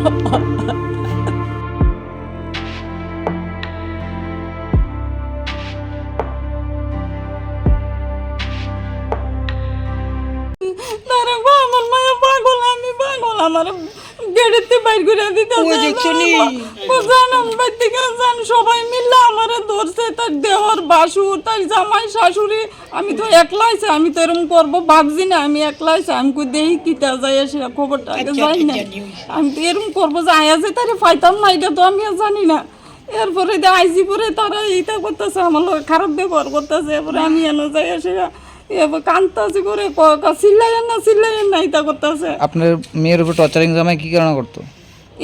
আমার মায়া পাগল, আমি পাগল। আমার গেড়েতে বাইর করে দিতে সবাই মিললে আমারে ধরছে, তার দেওয়ার বাসুর, তার জামাই শাশুড়ি। আমি তো একলাইছে, আমি তো এরকম করবো ভাবছি না। আমি একলাইছে, আমি কই দেই কিতা যাই আসে খবরটা আগে যাই না। আমি তো এরকম করবো যে আয়াজে তারে পাইতাম না, এটা তো আমি আর জানি না। এরপরে আইজি পরে তারা এইটা করতেছে, আমার লোক খারাপ ব্যবহার করতেছে। এরপরে আমি এনে যাই আসে কান্তাছে করে চিল্লাইয়েন না এটা করতেছে। আপনার মেয়ের উপর টর্চারিং জামাই কি কারণে করতো?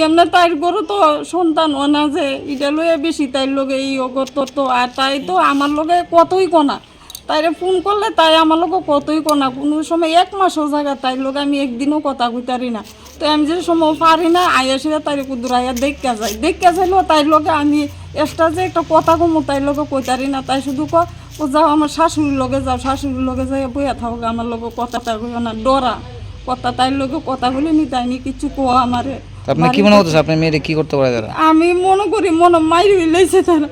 এমনি তাই করো তো সন্তান ও না যে এটা লয়ে বেশি তাইর লগে এই করতো তো। আর তাই তো আমার লগে কতই কোনা, তাইরে ফোন করলে তাই আমার লগে কতই কোনা। কোনো সময় 1 মাসও জায়গা তাইর লগে আমি একদিনও কথা কইতারি না। তো আমি যে সময় পারি না আইসে তাইরে কুদুরাইয়া দেখা যাইলেও তাইর লগে আমি এক্সট্রা যে একটা কথা কমো তাইর লগে কইতারি না। তাই শুধু ও যাও আমার শাশুড়ির লগে যাও, শাশুড়ির লগে যাই বইয়া থাকো, আমার লগে কথাটা কইও না, ডরা কথা। তাইর লগে কথা বলে নি তাইনি কিছু কোয়া আমারে। আপনি কি মনে করতেছেন আপনার মেয়েরে কি করতে পারে তারা? আমি মনে করি মনে মাইর লইছে তারা।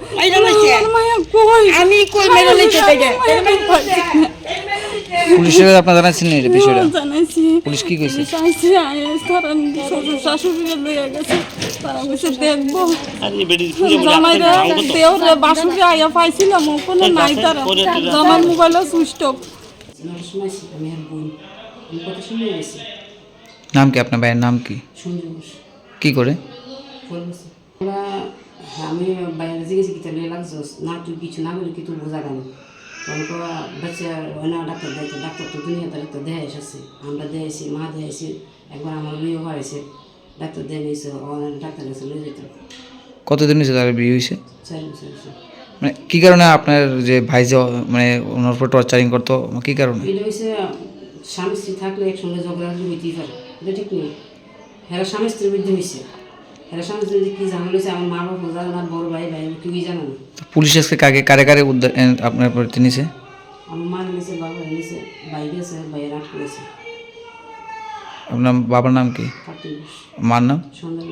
মায়া কই আমি কই মেরে লইছে তাইকে। পুলিশের আপনারা জানাচ্ছেন এই বিষয়টা? জানাইছি। পুলিশ কি কইছে? আইছে তারা শ্বশুর শাশুড়ি লইয়া গেছে, তারা কইছে দেখবো। জামাইরা দেওরে বাসুরে আইয়া পাইছিলাম, কোনো নাই তারা। জামাই মোবাইলও সুইচ অফ। নাম কি আপনার ভাইয়ের নাম কি? কি করে? আমি বাইরে গেছি কি তাহলে লাগছস না, তুই কিছু না বলি কি তুই বোঝা কেন? তখন বাচ্চা হয় না, ডাক্তার দেয় তো, ডাক্তার তো দুনিয়া তাহলে তো দেয়া এসেছে, আমরা দেয়াইছি, মা দেয়াইছি, একবার আমার মেয়েও হয়েছে, ডাক্তার দেয় নিয়েছে, ডাক্তার কাছে লয়ে যেত। কতদিন হয়েছে তার বিয়ে হয়েছে? 4 বছর হয়েছে। মানে কি কারণে আপনার যে ভাই যে মানে ওনার উপর টর্চারিং করতো, কি কারণে? এটা হয়েছে স্বামী স্ত্রী থাকলে একসঙ্গে ঝগড়া হইতেই পারে, এটা ঠিক নেই। হ্যাঁ স্বামী স্ত্রীর মধ্যে হয়েছে, হ্যাঁ স্বামী স্ত্রী কি জানা হয়েছে আমার মা বাবা জানে না, বড় ভাই কেউই জানে না। পুলিশ আজকে কারে উদ্ধার আপনার প্রতি নিছে? আমার মা নিয়েছে, বাবা নিয়েছে, ভাই গেছে, ভাইয়ের আট করেছে। আপনার বাবার নাম কি? কাটিয়ে মার নাম? সন্ধ্যা